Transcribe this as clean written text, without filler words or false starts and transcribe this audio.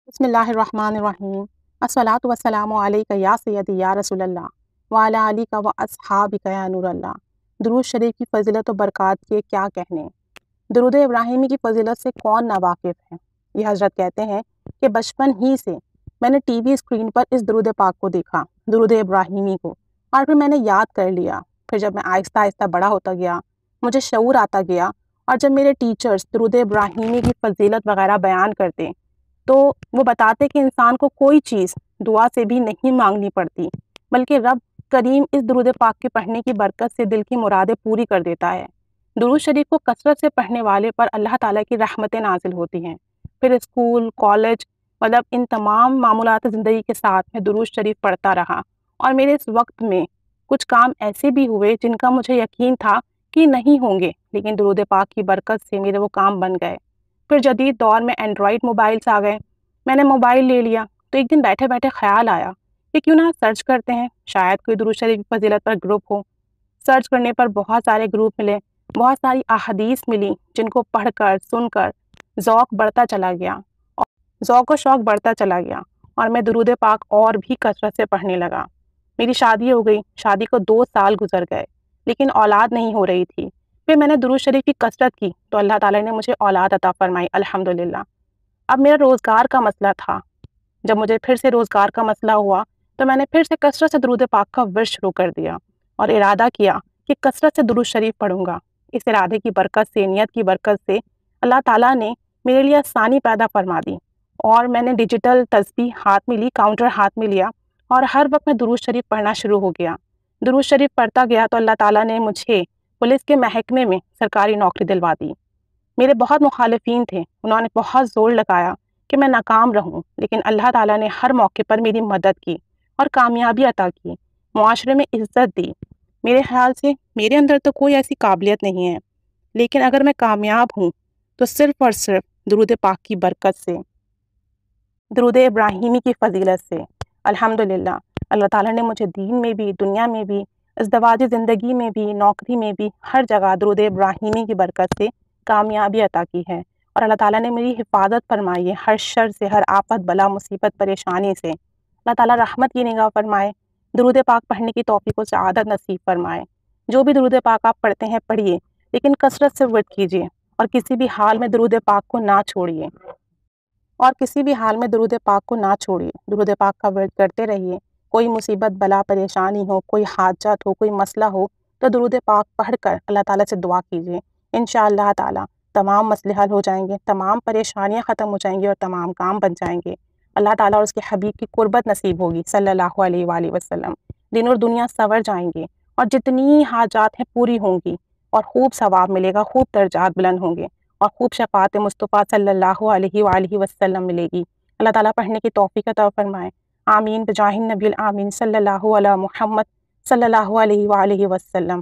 بسم اللہ الرحمن الرحیم الصلاۃ والسلام علیک یا سیدی یا رسول اللہ وعلی آلک و اصحابک یا نور اللہ۔ درود شریف کی فضیلت و برکات کے کیا کہنے۔ درود ابراہیمی کی فضیلت سے کون نا واقف ہے۔ یہ حضرت کہتے ہیں کہ بچپن ہی سے میں نے ٹی وی اسکرین پر اس درود پاک کو دیکھا، درود ابراہیمی کو، اور پھر میں نے یاد کر لیا۔ پھر جب میں آہستہ آہستہ بڑا ہوتا گیا، مجھے شعور آتا گیا، اور جب میرے ٹیچرز درود ابراہیمی کی فضیلت وغیرہ بیان کرتے تو وہ بتاتے کہ انسان کو کوئی چیز دعا سے بھی نہیں مانگنی پڑتی، بلکہ رب کریم اس درود پاک کے پڑھنے کی برکت سے دل کی مرادیں پوری کر دیتا ہے۔ درود شریف کو کثرت سے پڑھنے والے پر اللہ تعالیٰ کی رحمتیں نازل ہوتی ہیں۔ پھر اسکول، کالج، ان تمام معمولات زندگی کے ساتھ میں درود شریف پڑھتا رہا، اور میرے اس وقت میں کچھ کام ایسے بھی ہوئے جن کا مجھے یقین تھا کہ نہیں ہوں گے، لیکن درود پاک کی برکت سے میرے وہ کام بن گئے۔ پھر جدید دور میں اینڈرائڈ موبائلس آ گئے، میں نے موبائل لے لیا تو ایک دن بیٹھے بیٹھے خیال آیا کہ کیوں نہ سرچ کرتے ہیں، شاید کوئی درود شریف کی فضیلت پر گروپ ہو۔ سرچ کرنے پر بہت سارے گروپ ملے، بہت ساری احادیث ملی جن کو پڑھ کر سن کر ذوق و شوق بڑھتا چلا گیا، اور میں درود پاک اور بھی کثرت سے پڑھنے لگا۔ میری شادی ہو گئی، شادی کو 2 سال گزر گئے، لیکن اولاد نہیں ہو رہی تھی۔ پھر میں نے درود شریف کی کثرت کی تو اللہ تعالیٰ نے مجھے اولاد عطا فرمائی، الحمدللہ۔ اب میرا روزگار کا مسئلہ تھا، جب مجھے پھر سے روزگار کا مسئلہ ہوا تو میں نے پھر سے کثرت سے درود پاک کا ورد شروع کر دیا، اور ارادہ کیا کہ کثرت سے درود شریف پڑھوں گا۔ اس ارادے کی برکت سے، نیت کی برکت سے اللہ تعالیٰ نے میرے لیے آسانی پیدا فرما دی، اور میں نے ڈیجیٹل تسبیح ہاتھ میں لی، کاؤنٹر ہاتھ میں لیا، اور ہر وقت میں درود شریف پڑھنا شروع ہو گیا۔ درود شریف پڑھتا گیا تو اللہ تعالیٰ نے مجھے پولیس کے محکمے میں سرکاری نوکری دلوا دی۔ میرے بہت مخالفین تھے، انہوں نے بہت زور لگایا کہ میں ناکام رہوں، لیکن اللہ تعالیٰ نے ہر موقع پر میری مدد کی اور کامیابی عطا کی، معاشرے میں عزت دی۔ میرے خیال سے میرے اندر تو کوئی ایسی قابلیت نہیں ہے، لیکن اگر میں کامیاب ہوں تو صرف اور صرف درود پاک کی برکت سے، درود ابراہیمی کی فضیلت سے۔ الحمدللہ اللہ تعالیٰ نے مجھے دین میں بھی، دنیا میں بھی، ازدواجی زندگی میں بھی، نوکری میں بھی، ہر جگہ درود ابراہیمی کی برکت سے کامیابی عطا کی ہے، اور اللہ تعالیٰ نے میری حفاظت فرمائی ہے ہر شر سے، ہر آفت، بلا، مصیبت، پریشانی سے۔ اللہ تعالیٰ رحمت کی نگاہ فرمائے، درود پاک پڑھنے کی توفیق و سعادت نصیب فرمائے۔ جو بھی درود پاک آپ پڑھتے ہیں پڑھیے، لیکن کثرت سے ورد کیجیے، اور کسی بھی حال میں درود پاک کو نہ چھوڑیے، درود پاک کا ورد کرتے رہیے۔ کوئی مصیبت، بلا، پریشانی ہو، کوئی حاجت ہو، کوئی مسئلہ ہو تو درود پاک پڑھ کر اللہ تعالیٰ سے دعا کیجیے، انشاءاللہ تعالیٰ تمام مسئلے حل ہو جائیں گے، تمام پریشانیاں ختم ہو جائیں گی، اور تمام کام بن جائیں گے۔ اللہ تعالیٰ اور اس کے حبیب کی قربت نصیب ہوگی صلی اللہ علیہ وآلہ وسلم۔ دین اور دنیا سنور جائیں گے، اور جتنی حاجات ہیں پوری ہوں گی، اور خوب ثواب ملے گا، خوب درجات بلند ہوں گے، اور خوب شفاعت مصطفیٰ صلی اللہ علیہ وآلہ وسلم ملے گی۔ اللہ تعالیٰ پڑھنے کی توفیق عطا فرمائے، آمین بجاہ النبی الآمین صلی اللہ علیہ محمد صلی اللہ علیہ وآلہ وسلم۔